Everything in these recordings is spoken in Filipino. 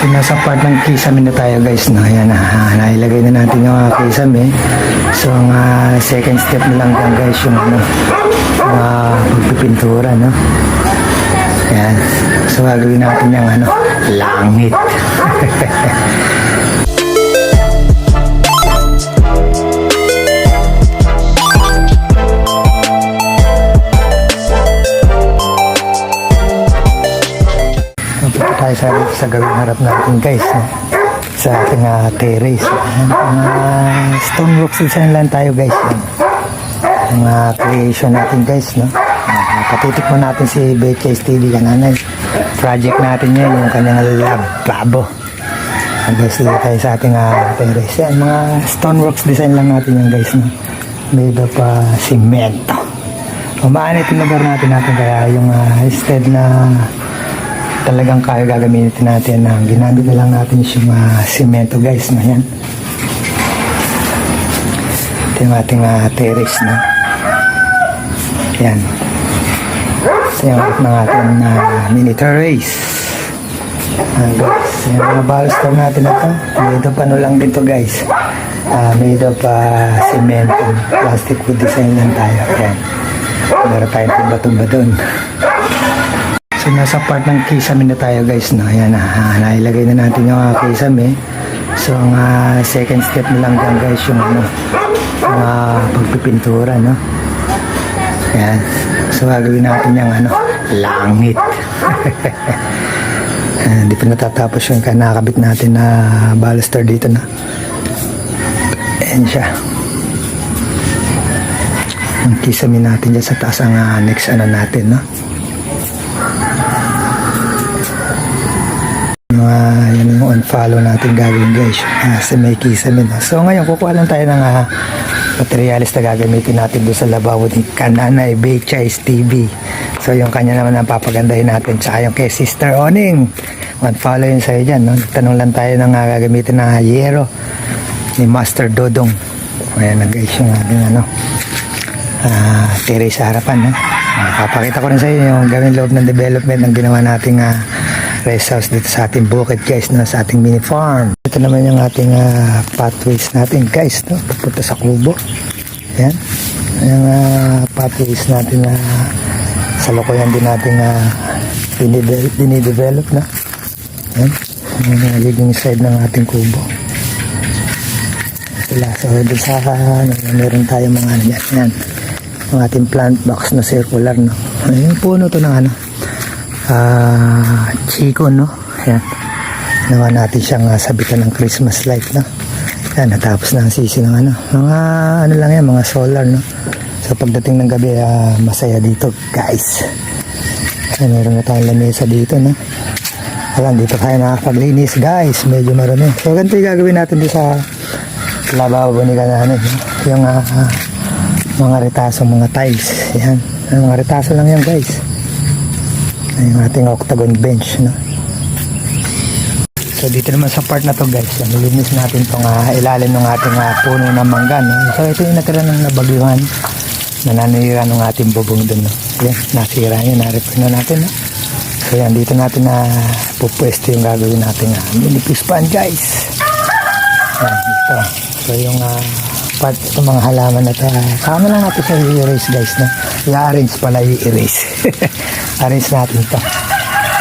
So nasa part ng kisame na tayo guys, no? Ayan na, nailagay na natin yung kisame. So ang second step na lang dyan guys, yung pagpipintura, no? Ayan. So gagawin natin yung langit. Tayo sa gawing harap natin guys, no? Sa ating terrace. Stone rocks design lang tayo guys, no? Ang creation natin guys, no? Patitik mo natin si Betchay TV kananay. Project natin yan, yung kanyang lababo. Guys, dito tayo sa ating terrace. Yan, mga stone rocks design lang natin yan guys, no? Made of cemento. Umaanit yung lugar natin kaya yung instead na talagang kaya gagamitin natin ginamit na lang natin yung semento guys, na yan. Ito yung ating terrace, na yan. Ito yung ating mini terrace, guys. Yung mga baluster natin na ito made of lang din to guys, made of semento, plastic wood design lang tayo. Yan, meron tayong tumba-tumba dun. So nasa part ng kisame na tayo guys, no? Ayan na, nailagay na natin yung kisame. So ang second step na lang dyan guys, yung pagpipintura, no? Ayan. So gagawin natin yung langit. Hindi pa natatapos yung nakakabit natin na baluster dito, na ayan siya. Ang kisame natin dyan sa taas ang next natin, no? Yan yung unfollow natin gagawin guys, sa may kisame, no? So ngayon kukuha lang tayo ng materialis na gagamitin natin doon sa labawo ni Kananay Betchay TV. So yung kanya naman ang papagandahin natin, tsaka yung kay Sister Oning, unfollow yun sa'yo dyan, no? Tanong lang tayo ng gagamitin na yero ni Master Dodong. Ayan na guys yung ating terrace sa harapan, no? Papakita ko rin sa inyo yung gawin loob ng development ng ginawa nating rest house dito sa ating bukid guys, no? Sa ating mini farm. Ito naman yung ating pathways natin guys, no? Pupunta sa kubo. Ayan, yung pathways natin sa lokoyan din natin dinidevelop na. Ayan, yung nagiging side ng ating kubo. Sila, so doon sa meron tayo mga yan, yung ating plant box na circular, no? Yung puno to ng chiko, no? Ayan, nawa natin siyang sabitan ng Christmas light, no? Ayan, natapos na ang sisi ng mga lang yan, mga solar, no? So pagdating ng gabi, masaya dito guys. Ayan, meron na tayong lamesa dito, no? Alam, dito tayo nakapaglinis guys, medyo marami. So ganito yung gagawin natin dito sa lababo ni Kananay, no? Yung mga retaso, mga tiles. Ayan, mga retaso lang yan guys. Yung ating octagon bench, no? So dito naman sa part na to guys, nilinis natin itong ilalim ng ating puno ng mangga, no? So ito yung natira ng nabagyuhan, nananira ng ating bubong dun, no? Yan, nasira yun, na-repair na natin, no? So yan, dito natin pupwesto yung gagawin natin mini pispan guys. Yan, dito. So yung part ng mga halaman na ito, sama lang natin sa i-erase guys, no? I-arrange pala, i-erase. Arrange natin ito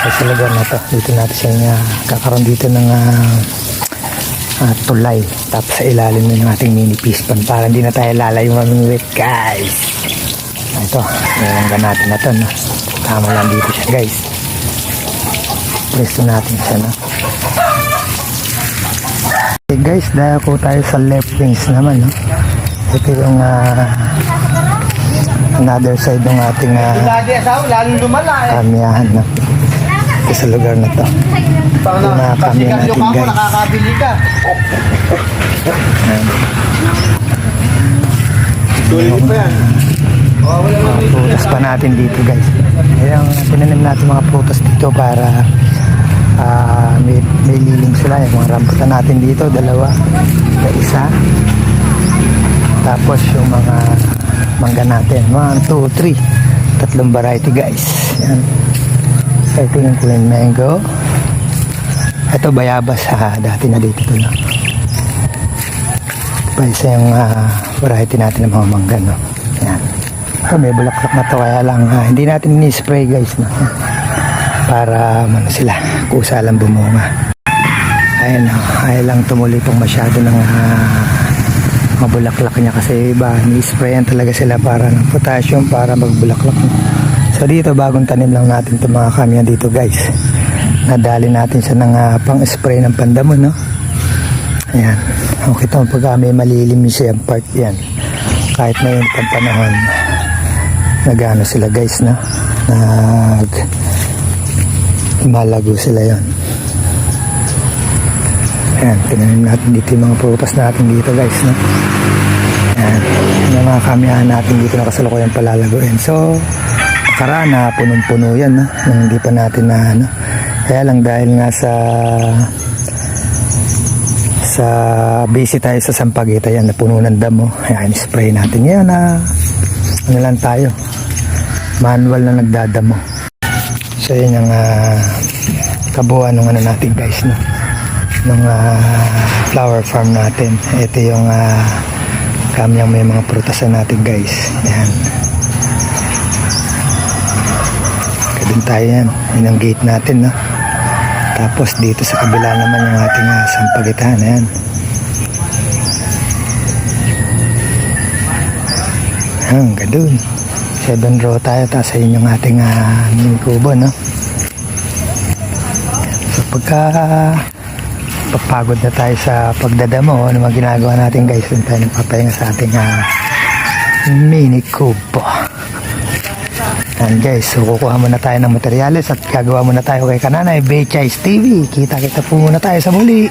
sa lugar na ito. Dito natin siya kakaroon dito ng tulay, tapos sa ilalim ng ating mini pispan para hindi na tayo lalayo mamimit guys. Ito, nilanggan natin na ito, no? Tama lang dito siya guys. Presto natin siya, no? Okay guys, dahil po tayo sa left wings naman, no? Ito yung another side ng ating kamiyahan, no? Ito sa lugar na to. Ito na kami natin guys. Prutas pa natin dito guys. Ayan, tinanim natin mga prutas dito para may lilim sila. Yung mga rambutan natin dito, dalawa, isa. Tapos yung mga mangga natin, 1, 2, 3, tatlong variety guys. Yan. Ito yung plain mango, Ito bayabas dati na dito to, no? Pa isa yung variety natin ng mga mangga, no? Yan. May bulaklak na to kaya lang hindi natin ni-spray guys, no? Para sila kusa lang bumunga. Ayun, no? Ayaw lang tumuloy pong masyado ng mabulaklak niya kasi iba ni-sprayan talaga sila para ng potassium para magbulaklak, no? So dito bagong tanim lang natin itong mga kamiya dito guys. Nadali natin siya ng pang-spray ng pandamon, no? Ayan. Okay ito, pag may malilim siya yung part yan. Kahit na yung panahon, nagano sila guys, no? Malago sila yon. Ayan, tinanim natin dito yung mga prutas natin dito guys, no? Ayan, yung mga kamiyahan natin dito na kasalukuyan palalaguin. So, nakaraan na punong-puno yan, no? Nung hindi pa natin na, ano? Kaya lang dahil nga sa busy tayo sa Sampaguita yan, napuno ng damo. Ayan, spray natin yan na ano lang tayo, manual na nagdadamo. So yun yung kabuuan ng ano natin guys, no? Nung flower farm natin. Ito yung kamyang may mga prutasan natin guys. Ayan, kadun tayo yan. Yun ang gate natin, no? Tapos dito sa kabila naman yung ating Sampaguitahan. Ayan. Hanggang dun. 7 row tayo. Tapos ayun yung ating mini kubo, no? So pagka papagod na tayo sa pagdadamo, ano mga ginagawa natin guys, dun tayo nagpapahinga sa ating mini kubo. Yan guys, so kukuha muna tayo ng materyales at gagawa muna tayo kay Kananay Bechay TV. Kita-kita po muna tayo sa muli.